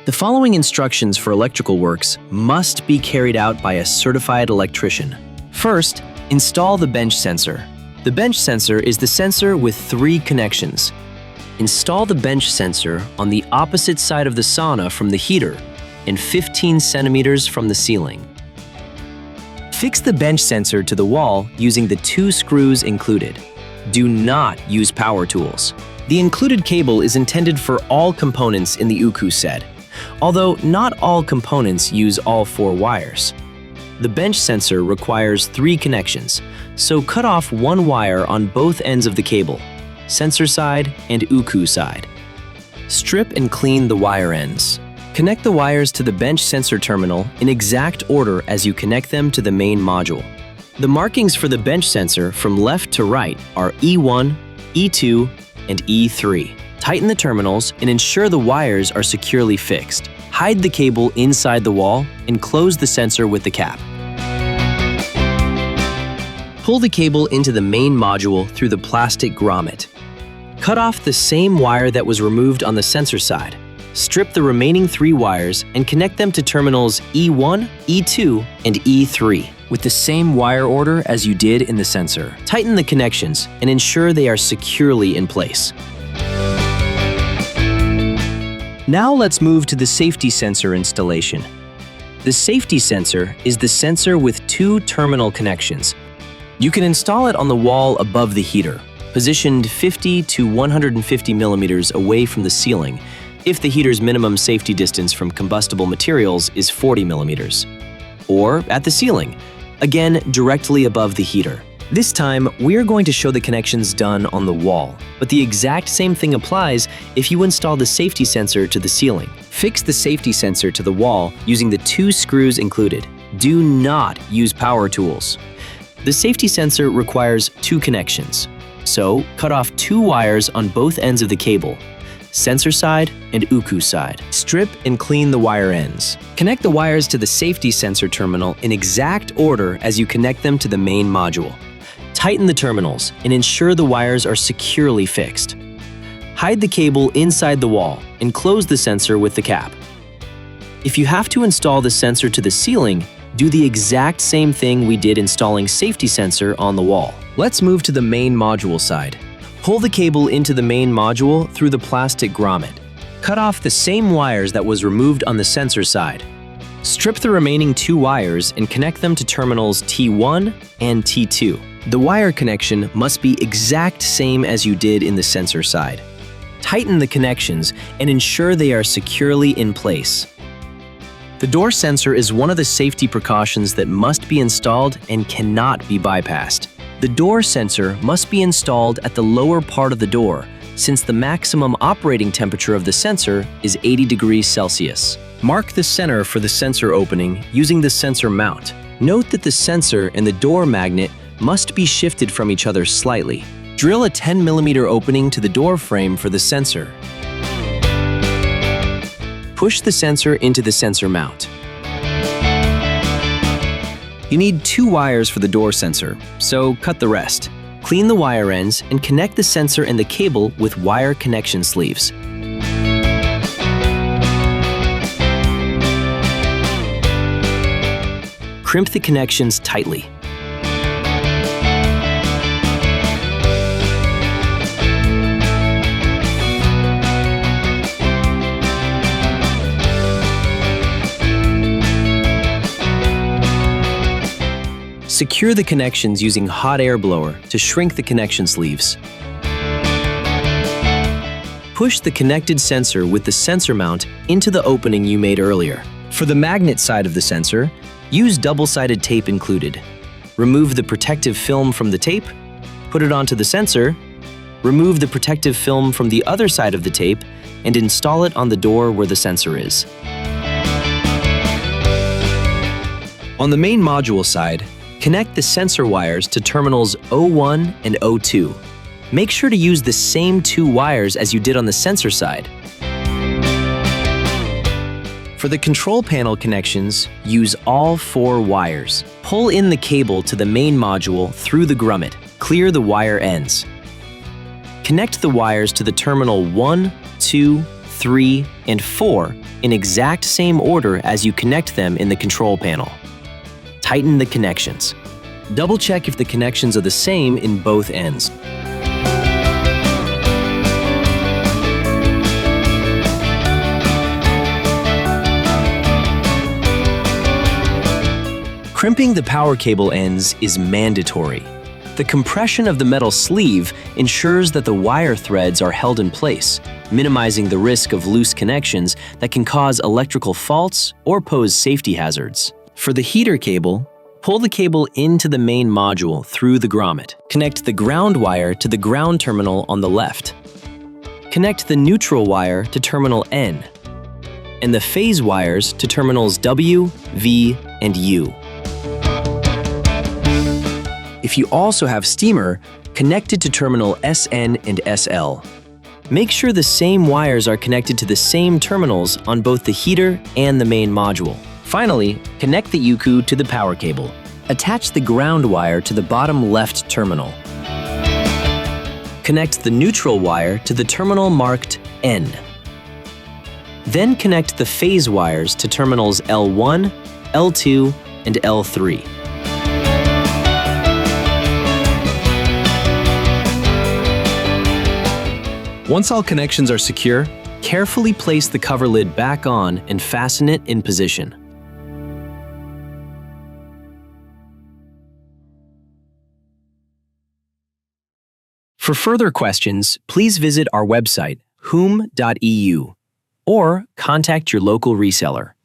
The following instructions for electrical works must be carried out by a certified electrician. First, install the bench sensor. The bench sensor is the sensor with 3 connections. Install the bench sensor on the opposite side of the sauna from the heater and 15 centimeters from the ceiling. Fix the bench sensor to the wall using the 2 screws included. Do not use power tools. The included cable is intended for all components in the UKU set, although not all components use all 4 wires. The bench sensor requires 3 connections, so cut off 1 wire on both ends of the cable, sensor side and UKU side. Strip and clean the wire ends. Connect the wires to the bench sensor terminal in exact order as you connect them to the main module. The markings for the bench sensor from left to right are E1, E2, and E3. Tighten the terminals and ensure the wires are securely fixed. Hide the cable inside the wall and close the sensor with the cap. Pull the cable into the main module through the plastic grommet. Cut off the same wire that was removed on the sensor side. Strip the remaining 3 wires and connect them to terminals E1, E2, and E3 with the same wire order as you did in the sensor. Tighten the connections and ensure they are securely in place. Now let's move to the safety sensor installation. The safety sensor is the sensor with 2 terminal connections. You can install it on the wall above the heater, positioned 50 to 150 millimeters away from the ceiling if the heater's minimum safety distance from combustible materials is 40 millimeters. Or at the ceiling, again directly above the heater. This time, we're going to show the connections done on the wall, but the exact same thing applies if you install the safety sensor to the ceiling. Fix the safety sensor to the wall using the 2 screws included. Do not use power tools. The safety sensor requires 2 connections, so cut off 2 wires on both ends of the cable, sensor side and UKU side. Strip and clean the wire ends. Connect the wires to the safety sensor terminal in exact order as you connect them to the main module. Tighten the terminals and ensure the wires are securely fixed. Hide the cable inside the wall and close the sensor with the cap. If you have to install the sensor to the ceiling, do the exact same thing we did installing safety sensor on the wall. Let's move to the main module side. Pull the cable into the main module through the plastic grommet. Cut off the same wires that was removed on the sensor side. Strip the remaining 2 wires and connect them to terminals T1 and T2. The wire connection must be exact same as you did in the sensor side. Tighten the connections and ensure they are securely in place. The door sensor is one of the safety precautions that must be installed and cannot be bypassed. The door sensor must be installed at the lower part of the door, since the maximum operating temperature of the sensor is 80 degrees Celsius. Mark the center for the sensor opening using the sensor mount. Note that the sensor and the door magnet must be shifted from each other slightly. Drill a 10mm opening to the door frame for the sensor. Push the sensor into the sensor mount. You need 2 wires for the door sensor, so cut the rest. Clean the wire ends and connect the sensor and the cable with wire connection sleeves. Crimp the connections tightly. Secure the connections using hot air blower to shrink the connection sleeves. Push the connected sensor with the sensor mount into the opening you made earlier. For the magnet side of the sensor, use double-sided tape included. Remove the protective film from the tape, put it onto the sensor, remove the protective film from the other side of the tape, and install it on the door where the sensor is. On the main module side, connect the sensor wires to terminals O1 and O2. Make sure to use the same 2 wires as you did on the sensor side. For the control panel connections, use all 4 wires. Pull in the cable to the main module through the grommet. Clear the wire ends. Connect the wires to the terminal 1, 2, 3, and 4 in exact same order as you connect them in the control panel. Tighten the connections. Double-check if the connections are the same in both ends. Crimping the power cable ends is mandatory. The compression of the metal sleeve ensures that the wire threads are held in place, minimizing the risk of loose connections that can cause electrical faults or pose safety hazards. For the heater cable, pull the cable into the main module through the grommet. Connect the ground wire to the ground terminal on the left. Connect the neutral wire to terminal N, and the phase wires to terminals W, V, and U. If you also have steamer, connect it to terminal SN and SL. Make sure the same wires are connected to the same terminals on both the heater and the main module. Finally, connect the UKU to the power cable. Attach the ground wire to the bottom left terminal. Connect the neutral wire to the terminal marked N. Then connect the phase wires to terminals L1, L2, and L3. Once all connections are secure, carefully place the cover lid back on and fasten it in position. For further questions, please visit our website, HUUM.eu, or contact your local reseller.